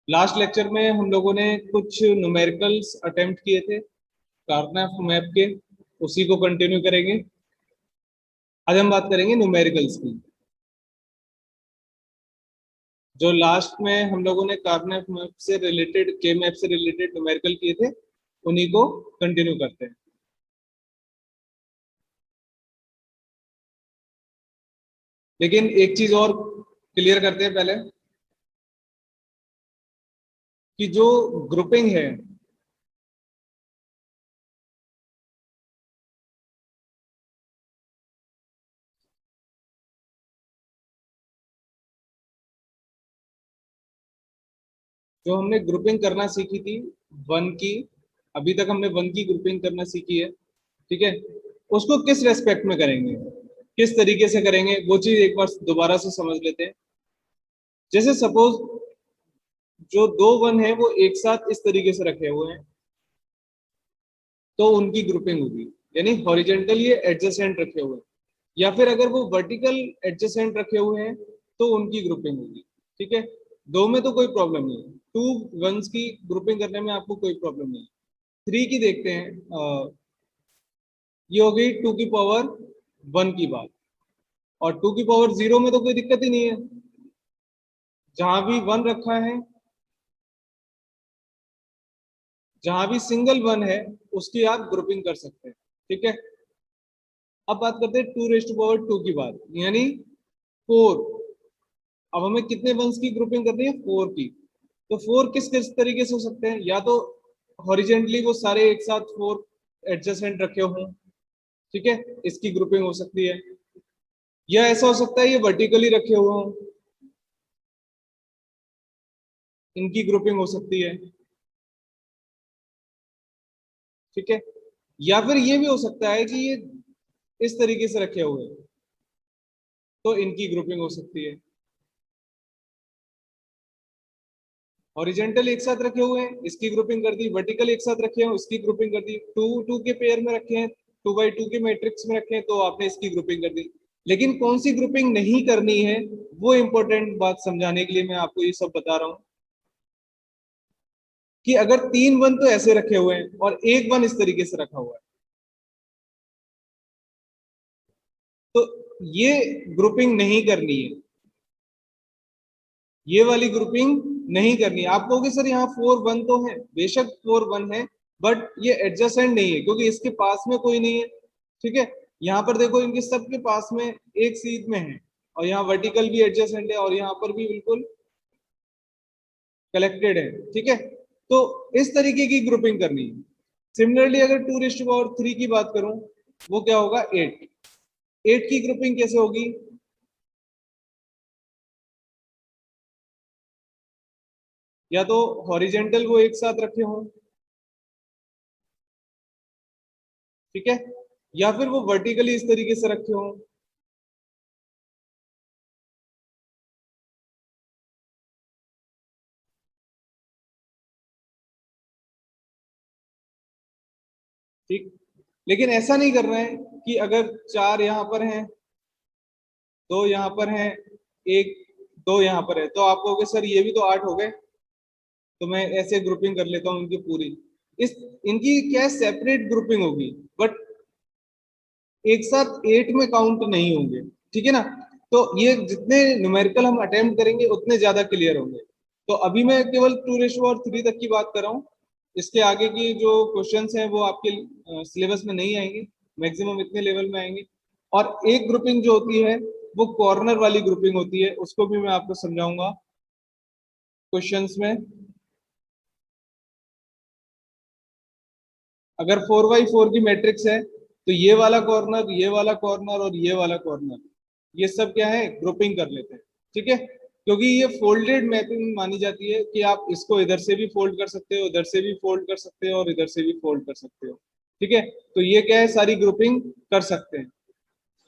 Last lecture में हम लोगों ने कुछ न्यूमेरिकल्स अटेम्प्ट किए थे कार्नफ मैप के, उसी को कंटिन्यू करेंगे। आज हम बात करेंगे न्यूमेरिकल्स की। जो लास्ट में हम लोगों ने कार्नफ मैप से रिलेटेड, के मैप से रिलेटेड न्यूमेरिकल किए थे, उन्हीं को कंटिन्यू करते हैं। लेकिन एक चीज और क्लियर करते हैं पहले, कि जो ग्रुपिंग है जो हमने ग्रुपिंग करना सीखी थी वन की, अभी तक हमने वन की ग्रुपिंग करना सीखी है, ठीक है। उसको किस रेस्पेक्ट में करेंगे, किस तरीके से करेंगे, वो चीज एक बार दोबारा से समझ लेते हैं। जैसे सपोज जो दो वन है वो एक साथ इस तरीके से रखे हुए हैं, तो उनकी ग्रुपिंग होगी, यानी हॉरिजेंटल ये एडजेसेंट रखे हुए हैं, या फिर अगर वो वर्टिकल एडजेसेंट रखे हुए हैं तो उनकी ग्रुपिंग होगी, ठीक है। दो में तो कोई प्रॉब्लम नहीं है, टू वंस की ग्रुपिंग करने में आपको कोई प्रॉब्लम नहीं है। थ्री की देखते हैं, ये हो गई टू की पावर वन की बात, और टू की पावर जीरो में तो कोई दिक्कत ही नहीं है, जहां भी वन रखा है, जहां भी सिंगल वन है उसकी आप ग्रुपिंग कर सकते हैं, ठीक है। अब बात करते हैं टू रेस्ट पावर टू की बात, यानी फोर। अब हमें कितने वंस की ग्रुपिंग करनी है, फोर की। तो फोर किस किस तरीके से हो सकते हैं, या तो हॉरिजेंटली वो सारे एक साथ फोर एडजेसेंट रखे हों, ठीक है, इसकी ग्रुपिंग हो सकती है, या ऐसा हो सकता है ये वर्टिकली रखे हुए हों, इनकी ग्रुपिंग हो सकती है, ठीक है। या फिर ये भी हो सकता है कि ये इस तरीके से रखे हुए हैं, तो इनकी ग्रुपिंग हो सकती है। हॉरिजेंटल एक साथ रखे हुए हैं, इसकी ग्रुपिंग कर दी, वर्टिकल एक साथ रखे हैं, इसकी ग्रुपिंग कर दी, टू टू के पेयर में रखे हैं, टू बाई टू के मैट्रिक्स में रखे हैं, तो आपने इसकी ग्रुपिंग कर दी। लेकिन कौन सी ग्रुपिंग नहीं करनी है, वो इंपॉर्टेंट बात समझाने के लिए मैं आपको ये सब बता रहा हूं, कि अगर तीन वन तो ऐसे रखे हुए हैं और एक वन इस तरीके से रखा हुआ है, तो ये ग्रुपिंग नहीं करनी है, ये वाली ग्रुपिंग नहीं करनी है। आप कहोगे सर यहाँ फोर वन तो है, बेशक फोर वन है, बट ये एडजेसेंट नहीं है क्योंकि इसके पास में कोई नहीं है, ठीक है। यहाँ पर देखो इनके सबके पास में एक सीध में है, और यहाँ वर्टिकल भी एडजेसेंट है, और यहाँ पर भी बिल्कुल कलेक्टेड है, ठीक है। तो इस तरीके की ग्रुपिंग करनी है। सिमिलरली अगर two raised to power three की बात करूं, वो क्या होगा, एट। एट की ग्रुपिंग कैसे होगी, या तो हॉरिजेंटल वो एक साथ रखे हों, ठीक है, या फिर वो वर्टिकली इस तरीके से रखे हों, ठीक। लेकिन ऐसा नहीं करना है कि अगर चार यहाँ पर हैं, दो यहाँ पर हैं, एक दो यहाँ पर है, तो आप कहोगे सर ये भी तो आठ हो गए, तो मैं ऐसे ग्रुपिंग कर लेता हूँ इनकी पूरी। इस इनकी क्या सेपरेट ग्रुपिंग होगी, बट एक साथ एट में काउंट नहीं होंगे, ठीक है ना। तो ये जितने न्यूमेरिकल हम अटेम्प्ट करेंगे उतने ज्यादा क्लियर होंगे। तो अभी मैं केवल टू रेशो और थ्री तक की बात कर रहा हूँ, इसके आगे की जो क्वेश्चंस हैं वो आपके सिलेबस में नहीं आएंगे, मैक्सिमम इतने लेवल में आएंगे। और एक ग्रुपिंग जो होती है वो कॉर्नर वाली ग्रुपिंग होती है, उसको भी मैं आपको समझाऊंगा क्वेश्चंस में। अगर फोर बाई फोर की मैट्रिक्स है, तो ये वाला कॉर्नर, ये वाला कॉर्नर और ये वाला कॉर्नर, ये सब क्या है, ग्रुपिंग कर लेते हैं, ठीक है। क्योंकि ये फोल्डेड मैपिंग मानी जाती है कि आप इसको इधर से भी फोल्ड कर सकते हो, इधर से भी फोल्ड कर सकते हो, और इधर से भी फोल्ड कर सकते हो, ठीक है। तो ये क्या है, सारी ग्रुपिंग कर सकते हैं।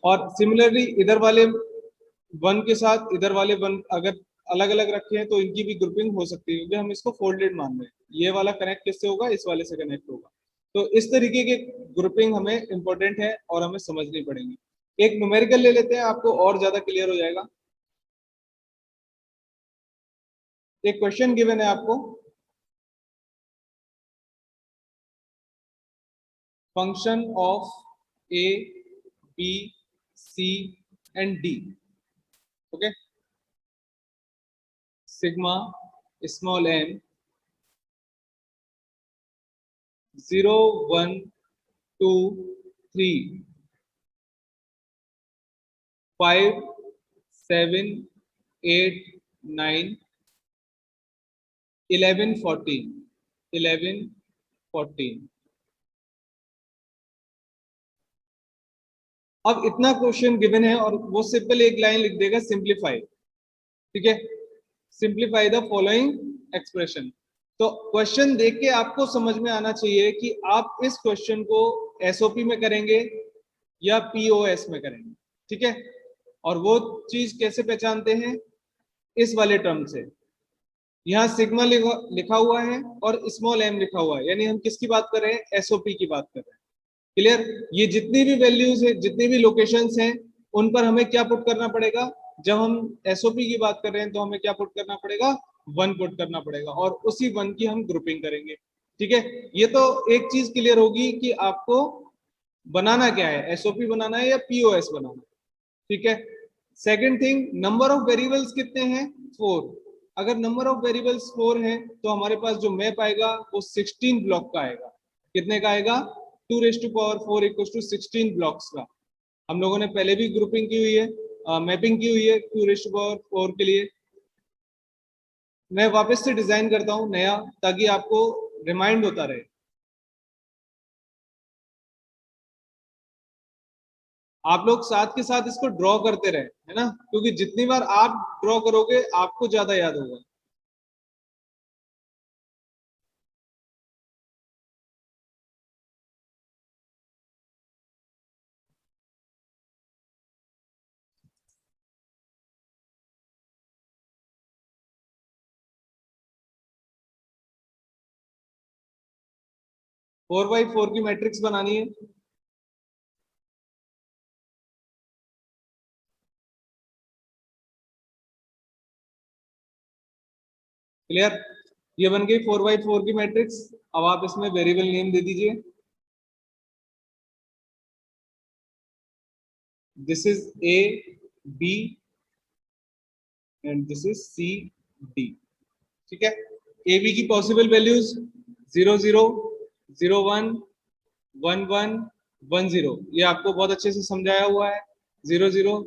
और सिमिलरली इधर वाले वन के साथ इधर वाले वन अगर अलग अलग रखे हैं तो इनकी भी ग्रुपिंग हो सकती है, क्योंकि हम इसको फोल्डेड मान रहे हैं। ये वाला कनेक्ट किससे होगा, इस वाले से कनेक्ट होगा। तो इस तरीके की ग्रुपिंग हमें इंपॉर्टेंट है और हमें समझनी पड़ेगी। एक न्यूमेरिकल ले लेते हैं, आपको और ज्यादा क्लियर हो जाएगा। एक क्वेश्चन गिवन है आपको, function of A B C and D, okay, sigma small m 0 1 2 3 5 7 8 9 11 14 11 14। अब इतना क्वेश्चन गिवन है और वो सिंपल एक लाइन लिख देगा, सिंप्लीफाई, ठीक है, सिंप्लीफाई द फॉलोइंग एक्सप्रेशन। तो क्वेश्चन देख के आपको समझ में आना चाहिए कि आप इस क्वेश्चन को एसओपी में करेंगे या पीओएस में करेंगे, ठीक है। और वो चीज कैसे पहचानते हैं, इस वाले टर्म से। यहाँ सिग्मा लिखा हुआ है और स्मॉल m लिखा हुआ है, यानी हम किसकी बात कर रहे हैं, एसओपी की बात कर रहे हैं। क्लियर। ये जितनी भी वैल्यूज है, जितनी भी लोकेशंस हैं, उन पर हमें क्या पुट करना पड़ेगा, जब हम एसओपी की बात कर रहे हैं तो हमें क्या पुट करना पड़ेगा, 1 पुट करना पड़ेगा, और उसी 1 की हम ग्रुपिंग करेंगे, ठीक है। ये तो एक चीज क्लियर होगी कि आपको बनाना क्या है, एसओपी बनाना है या पीओएस बनाना है, ठीक है। Second thing, number of variables कितने हैं, 4। अगर नंबर ऑफ वेरिएबल्स 4 है तो हमारे पास जो मैप आएगा वो 16 ब्लॉक का आएगा। कितने का आएगा, 2⁴ इक्वल टू 16 ब्लॉक्स का। हम लोगों ने पहले भी ग्रुपिंग की हुई है, मैपिंग की हुई है 2⁴ के लिए। मैं वापस से डिजाइन करता हूं नया, ताकि आपको रिमाइंड होता रहे। आप लोग साथ के साथ इसको ड्रॉ करते रहे, है ना, क्योंकि जितनी बार आप ड्रॉ करोगे आपको ज्यादा याद होगा। फोर बाई फोर की मैट्रिक्स बनानी है। क्लियर। ये बन गई 4 बाई 4 की मैट्रिक्स। अब आप इसमें वेरिएबल नेम दे दीजिए। This is A B and this is C D, ठीक है। ए बी की पॉसिबल वैल्यूज 0 0 0 1 1 1 1 0, ये आपको बहुत अच्छे से समझाया हुआ है। 0 0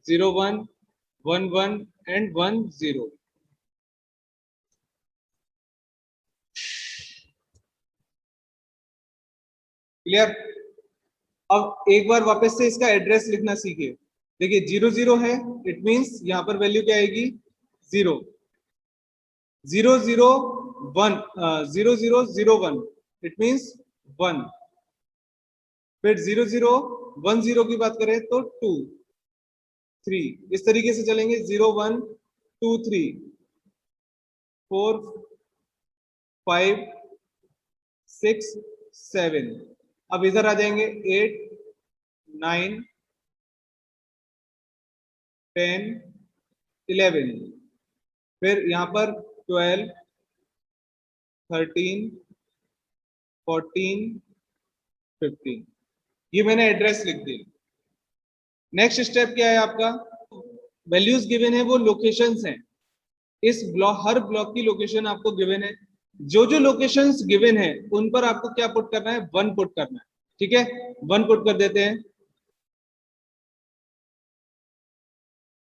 0 1 1 1 एंड 1 0। क्लियर। अब एक बार वापस से इसका एड्रेस लिखना सीखिए। देखिए 0 0 है, इट मींस यहाँ पर वैल्यू क्या आएगी, 0 0 0 1 0 0 0 1, इट मींस 1। फिर 0 0 1 0 की बात करें तो 2 3, इस तरीके से चलेंगे, 0 1 2 3 4 5 6 7। अब इधर आ जाएंगे 8 9 10 11। फिर यहाँ पर 12 13 14 15। ये मैंने एड्रेस लिख दिया। नेक्स्ट स्टेप क्या है आपका, वैल्यूज गिवन है वो लोकेशंस हैं। इस ब्लॉक, हर ब्लॉक की लोकेशन आपको गिवन है। जो जो लोकेशंस गिवन है उन पर आपको क्या पुट करना है, 1 पुट करना है, ठीक है। 1 पुट कर देते हैं।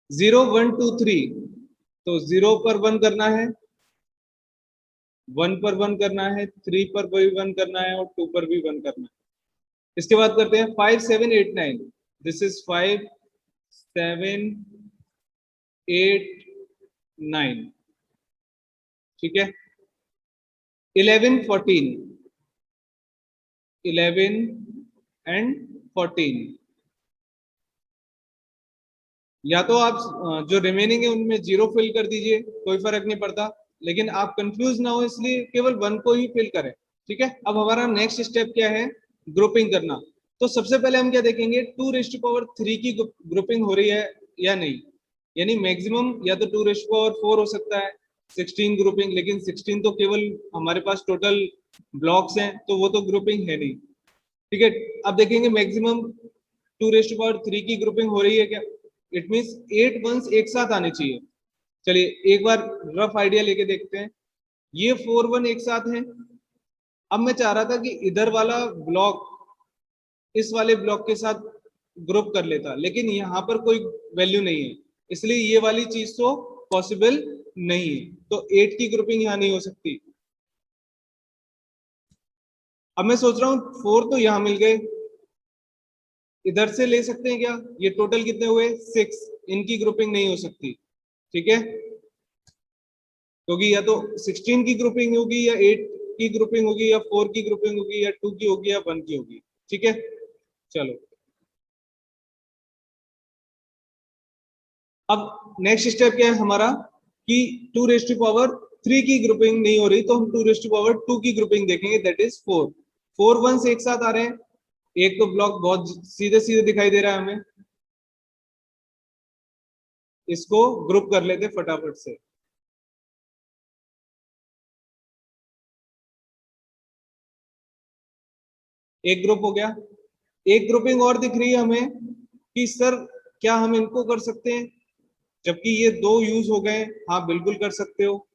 0 1 2 3, तो 0 पर 1 करना है, 1 पर 1 करना है, 3 पर भी 1 करना है और 2 पर भी 1 करना है। इसके बाद करते हैं 5 7 8 9। दिस इज 5 7 8 9, ठीक है। 11 14, 11 एंड 14। या तो आप जो रिमेनिंग है उनमें 0 फिल कर दीजिए, कोई फर्क नहीं पड़ता, लेकिन आप कंफ्यूज ना हो इसलिए केवल 1 को ही फिल करें। ठीक है, अब हमारा नेक्स्ट स्टेप क्या है, ग्रुपिंग करना। तो सबसे पहले हम क्या देखेंगे, 2 रेज़ टू पावर 3 की ग्रुपिंग हो रही है या नहीं, यानी मैक्सिमम या तो 2 रेज़ टू पावर 4 हो सकता है 16 ग्रुपिंग, लेकिन 16 तो केवल हमारे पास टोटल ब्लॉक्स हैं तो वो तो ग्रुपिंग है नहीं। ठीक है, अब देखेंगे मैक्सिमम 2 रेज़ टू पावर 3 की ग्रुपिंग हो रही है क्या, इट मीन्स 8 वंस एक साथ आने चाहिए। चलिए एक बार रफ आइडिया लेके देखते हैं, ये 4 1 एक साथ हैं। अब मैं चाह रहा था कि इधर वाला ब्लॉक इस वाले ब्लॉक के साथ ग्रुप कर लेता, लेकिन यहाँ पर कोई वैल्यू नहीं है, इसलिए ये वाली चीज तो पॉसिबल नहीं है, तो 8 की ग्रुपिंग यहाँ नहीं हो सकती। अब मैं सोच रहा हूँ 4 तो यहाँ मिल गए, इधर से ले सकते हैं क्या, ये टोटल कितने हुए 6, इनकी ग्रुपिंग नहीं हो सकती। ठीक है, क्योंकि या तो 16 की ग्रुपिंग होगी या 8 की ग्रुपिंग होगी या 4 की ग्रुपिंग होगी या 2 की होगी या 1 की होगी। ठीक है, चलो अब नेक्स्ट स्टेप क्या है हमारा, कि 2 रेज़ टू पावर 3 की ग्रुपिंग नहीं हो रही तो हम 2 रेज़ टू पावर 2 की ग्रुपिंग देखेंगे, दैट इज 4। 4 1 एक साथ आ रहे हैं, एक तो ब्लॉक बहुत सीधे सीधे दिखाई दे रहा है हमें, इसको ग्रुप कर लेते फटाफट से। एक ग्रुप हो गया, एक ग्रुपिंग और दिख रही है हमें कि सर क्या हम इनको कर सकते हैं, जबकि ये 2 यूज हो गए। हाँ बिल्कुल कर सकते हो,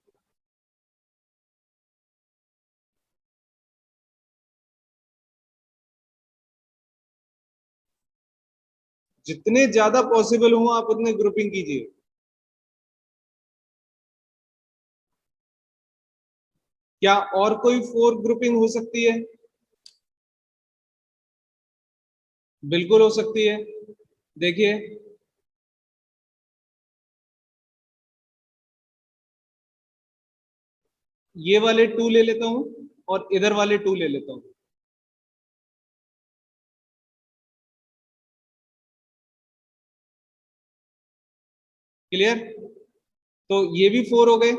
जितने ज्यादा पॉसिबल हो आप उतने ग्रुपिंग कीजिए। क्या और कोई 4 ग्रुपिंग हो सकती है, बिल्कुल हो सकती है। देखिए ये वाले 2 ले लेता हूं और इधर वाले 2 ले लेता हूं, क्लियर। तो ये भी 4 हो गए,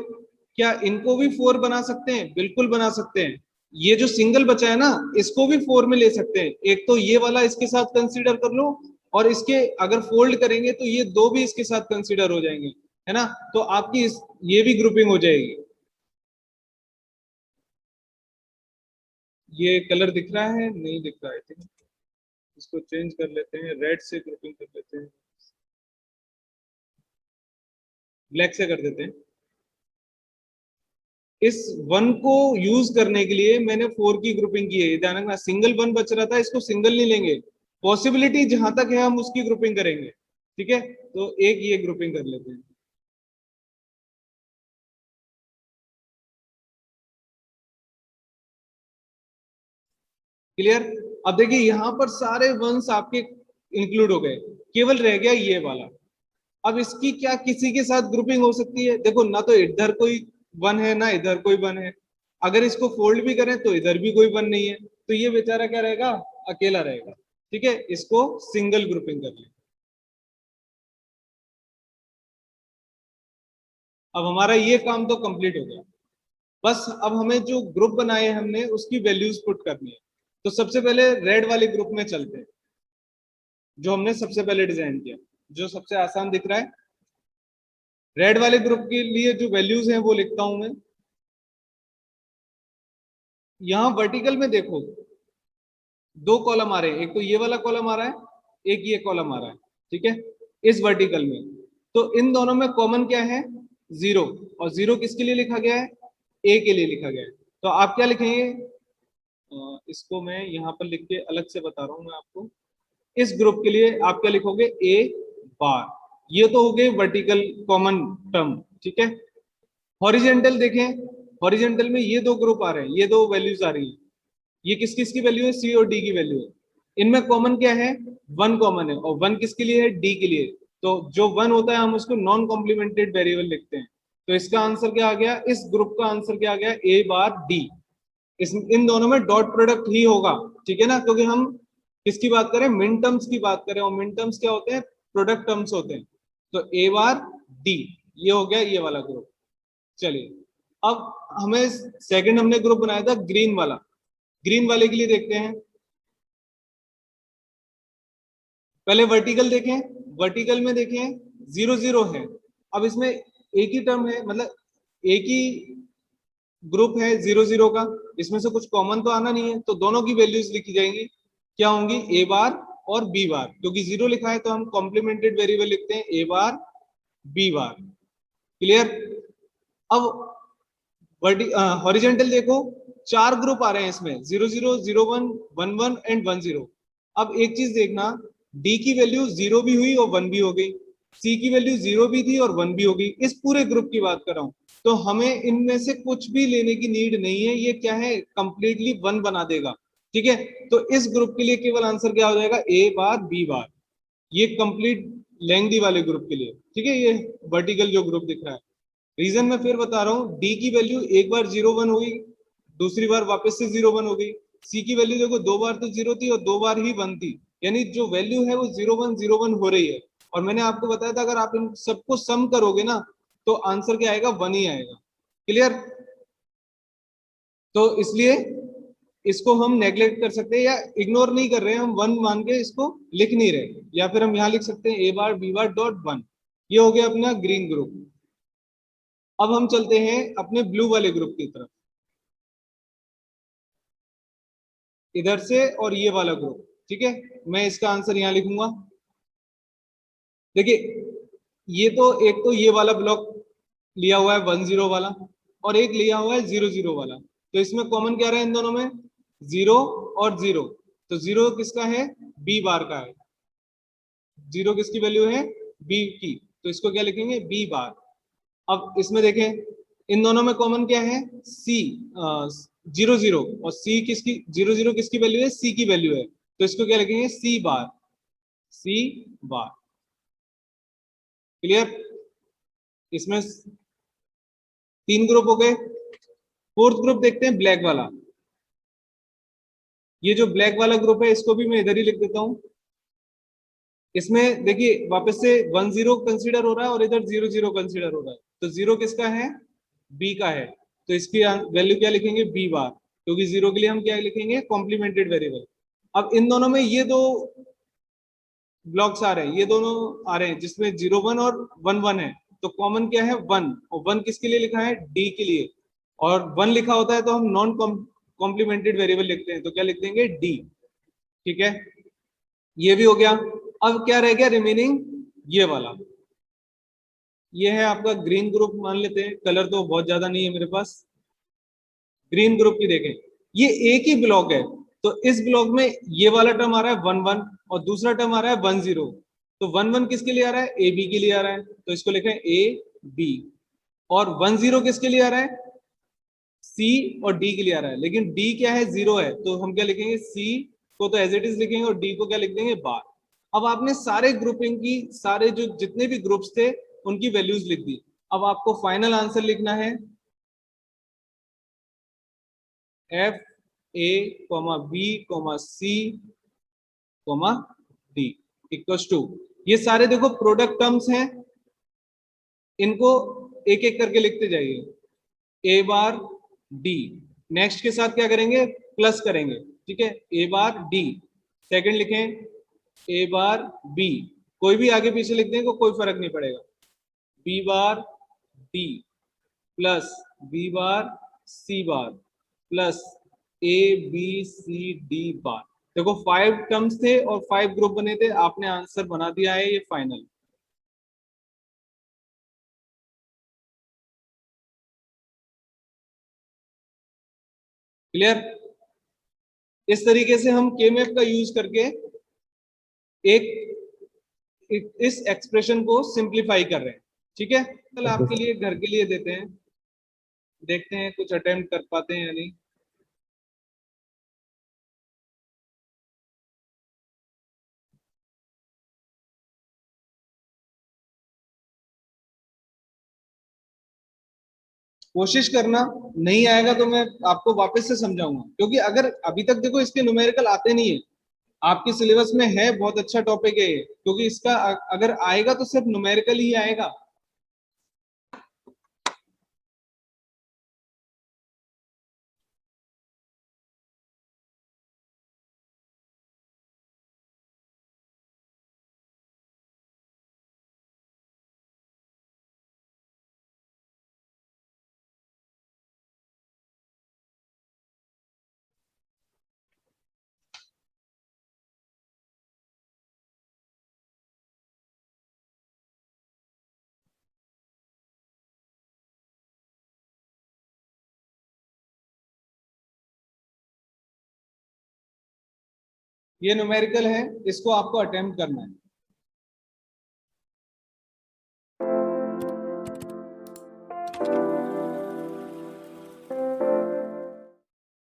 क्या इनको भी 4 बना सकते हैं, बिल्कुल बना सकते हैं। ये जो सिंगल बचा है ना, इसको भी 4 में ले सकते हैं, एक तो ये वाला इसके साथ कंसीडर कर लो, और इसके अगर फोल्ड करेंगे तो ये 2 भी इसके साथ कंसीडर हो जाएंगे, है ना, तो आपकी ये भी ग्रुपिंग हो जाएगी। ये कलर दिख रहा है, नहीं दिख रहा है, इसको चेंज कर लेते हैं, रेड से ग्रुपिंग कर लेते हैं, ब्लैक से कर देते हैं। इस 1 को यूज करने के लिए मैंने 4 की ग्रुपिंग की है, ध्यान रखना, सिंगल 1 बच रहा था, इसको सिंगल नहीं लेंगे, पॉसिबिलिटी जहां तक है हम उसकी ग्रुपिंग करेंगे। ठीक है, तो एक ये ग्रुपिंग कर लेते हैं। क्लियर, अब देखिए यहां पर सारे वंस आपके इंक्लूड हो गए, केवल रह गया ये वाला। अब इसकी क्या किसी के साथ ग्रुपिंग हो सकती है, देखो ना तो इधर कोई 1 है ना इधर कोई 1 है, अगर इसको फोल्ड भी करें तो इधर भी कोई 1 नहीं है, तो ये बेचारा क्या रहेगा, अकेला रहेगा। ठीक है, इसको सिंगल ग्रुपिंग कर ले। अब हमारा ये काम तो कंप्लीट हो गया, बस अब हमें जो ग्रुप बनाए हमने उसकी वैल्यूज पुट करनी है। तो सबसे पहले रेड वाले ग्रुप में चलते हैं, जो हमने सबसे पहले डिजाइन किया, जो सबसे आसान दिख रहा है। रेड वाले ग्रुप के लिए जो वैल्यूज हैं वो लिखता हूं मैं। यहां वर्टिकल में देखो 2 कॉलम आ रहे हैं, एक तो ये वाला कॉलम आ रहा है, एक ये कॉलम आ रहा है। ठीक है, इस वर्टिकल में, तो इन दोनों में कॉमन क्या है, 0, और 0 किसके लिए लिखा गया है, ए के लिए लिखा गया है। तो आप क्या लिखेंगे, इसको मैं यहाँ पर लिख के अलग से बता रहा हूँ मैं आपको। इस ग्रुप के लिए आप क्या लिखोगे, ए बार, ये तो हो गए वर्टिकल कॉमन टर्म। ठीक है, हॉरिजेंटल देखें, हॉरिजेंटल में ये 2 ग्रुप आ रहे हैं, ये 2 वैल्यूज आ रही है, ये किस किस की वैल्यू है, सी और डी की वैल्यू है। इनमें कॉमन क्या है, 1 कॉमन है, और 1 किसके लिए है, डी के लिए। तो जो 1 होता है हम उसको नॉन कॉम्प्लीमेंटेड वेरिएबल लिखते हैं। तो इसका आंसर क्या आ गया, इस ग्रुप का आंसर क्या आ गया, ए बार डी। इस इन दोनों में डॉट प्रोडक्ट ही होगा। ठीक है ना, क्योंकि हम किसकी बात करें, मिन टर्म्स की बात करें, और मिन टर्म्स क्या होते हैं, प्रोडक्ट टर्म्स होते हैं। तो ए बार डी, ये हो गया ये वाला ग्रुप। चलिए अब हमें सेकंड हमने ग्रुप बनाया था ग्रीन वाला, ग्रीन वाले के लिए देखते हैं। पहले वर्टिकल देखें, वर्टिकल में देखें 0 0 है। अब इसमें एक ही टर्म है, मतलब एक ही ग्रुप है 0 0 का, इसमें से कुछ कॉमन तो आना नहीं है, तो दोनों की वैल्यूज लिखी जाएंगी, क्या होंगी, ए बार और बी बार। क्योंकि 0 लिखा है तो हम कॉम्प्लीमेंटेड वेरिएबल लिखते हैं ए बार बी बार। क्लियर। अब हॉरिजेंटल देखो, 4 ग्रुप आ रहे हैं इसमें, 0 0 0 1 1 1 एंड 1 0। अब एक चीज देखना, डी की वैल्यू 0 भी हुई और 1 भी हो गई, सी की वैल्यू 0 भी थी और 1 भी हो गई, इस पूरे ग्रुप की बात कर रहा हूं। तो हमें इनमें से कुछ भी लेने की नीड नहीं है, ये क्या है, कंप्लीटली 1 बना देगा। ठीक है, तो इस ग्रुप के लिए केवल आंसर क्या हो जाएगा, ए बार बी बार, ये कंप्लीट लेंथी वाले ग्रुप के लिए। ठीक है, ये वर्टिकल जो ग्रुप दिख रहा है। रीजन मैं फिर बता रहा हूँ, डी की वैल्यू एक बार 0 1 हुई, दूसरी बार वापस से 0 1 हो गई। सी की वैल्यू देखो 2 बार तो 0 थी और 2 बार ही 1 थी, यानी जो वैल्यू है वो 0 1 0 1 हो रही है। और मैंने आपको बताया था अगर आप इन सबको सम करोगे ना तो आंसर क्या आएगा, 1 ही आएगा। क्लियर। तो इसलिए इसको हम नेग्लेक्ट कर सकते हैं या इग्नोर नहीं कर रहे हैं, हम 1 मान के इसको लिख नहीं रहे, या फिर हम यहाँ लिख सकते हैं ए बार बी बार डॉट 1। ये हो गया अपना ग्रीन ग्रुप। अब हम चलते हैं अपने ब्लू वाले ग्रुप की तरफ, इधर से, और ये वाला ग्रुप। ठीक है, मैं इसका आंसर यहां लिखूंगा। देखिए, ये तो एक तो ये वाला ब्लॉक लिया हुआ है 1 0 वाला, और एक लिया हुआ है 0 0 वाला। तो इसमें कॉमन क्या रहा है इन दोनों में, 0 और 0। तो 0 किसका है, बी बार का है। 0 किसकी वैल्यू है, बी की, तो इसको क्या लिखेंगे, बी बार। अब इसमें देखें, इन दोनों में कॉमन क्या है, सी, 0 0, और सी किसकी, 0 0 किसकी वैल्यू है, सी की वैल्यू है, तो इसको क्या लिखेंगे, सी बार, सी बार। क्लियर। इसमें 3 ग्रुप हो गए। फोर्थ ग्रुप देखते हैं ब्लैक वाला। ये जो ब्लैक वाला ग्रुप है इसको भी मैं इधर ही लिख देता हूं। इसमें देखिए वापस से 1 0 कंसीडर हो रहा है और इधर 0 0 कंसीडर हो रहा है, तो 0 किसका है, बी का है, तो इसकी वैल्यू क्या लिखेंगे, बी बार, क्योंकि 0 के लिए हम क्या लिखेंगे, कॉम्प्लीमेंटेड वेरिएबल। अब इन दोनों में ये दो ब्लॉक्स आ रहे हैं, ये दोनों आ रहे हैं जिसमें 0 1 और 1 1 है, तो कॉमन क्या है, 1, और 1 किसके लिए लिखा है, डी के लिए, और 1 लिखा होता है तो हम नॉन कॉम्प्लीमेंटेड वेरिएबल लिखते हैं, तो क्या लिख देंगे, डी। ठीक है, ये भी हो गया। अब क्या रह गया रिमेनिंग, ये वाला, ये है आपका ग्रीन ग्रुप मान लेते हैं, कलर तो बहुत ज्यादा नहीं है मेरे पास। ग्रीन ग्रुप की देखें, ये एक ही ब्लॉक है, तो इस ब्लॉक में ये वाला टर्म आ रहा है 1 1 और दूसरा टर्म आ रहा है 1 0। तो 1 1 किसके लिए आ रहा है, ए बी के लिए आ रहा है, तो इसको लिखें ए बी। और 1 0 किसके लिए आ रहा है, सी और डी के लिए आ रहा है, लेकिन डी क्या है, 0 है, तो हम क्या लिखेंगे, सी को तो एज इट इज लिखेंगे और डी को क्या लिख देंगे, बार। अब आपने सारे ग्रुपिंग की, सारे जो जितने भी ग्रुप्स थे उनकी वैल्यूज लिख दी। अब आपको फाइनल आंसर लिखना है F A comma B comma C comma D equals to, ये सारे देखो प्रोडक्ट टर्म्स हैं, इनको एक एक करके लिखते जाइए, ए बार डी, नेक्स्ट के साथ क्या करेंगे, प्लस करेंगे। ठीक है, ए बार डी, सेकंड लिखें ए बार बी, कोई भी आगे पीछे लिख देंगे कोई फर्क नहीं पड़ेगा, B bar D plus B bar C bar plus A B C D bar. देखो 5 टर्म्स थे और 5 ग्रुप बने थे, आपने आंसर बना दिया है ये फाइनल। क्लियर। इस तरीके से हम के मैप का यूज करके इस एक्सप्रेशन को सिंप्लीफाई कर रहे हैं। ठीक है, कल आपके लिए घर के लिए देते हैं, देखते हैं कुछ अटेम्प्ट कर पाते हैं या नहीं। कोशिश करना, नहीं आएगा तो मैं आपको वापस से समझाऊंगा, क्योंकि अगर अभी तक देखो इसके न्यूमेरिकल आते नहीं है, आपके सिलेबस में है, बहुत अच्छा टॉपिक है ये, क्योंकि इसका अगर आएगा तो सिर्फ न्यूमेरिकल ही आएगा। ये न्यूमेरिकल है, इसको आपको अटेम्प्ट करना है।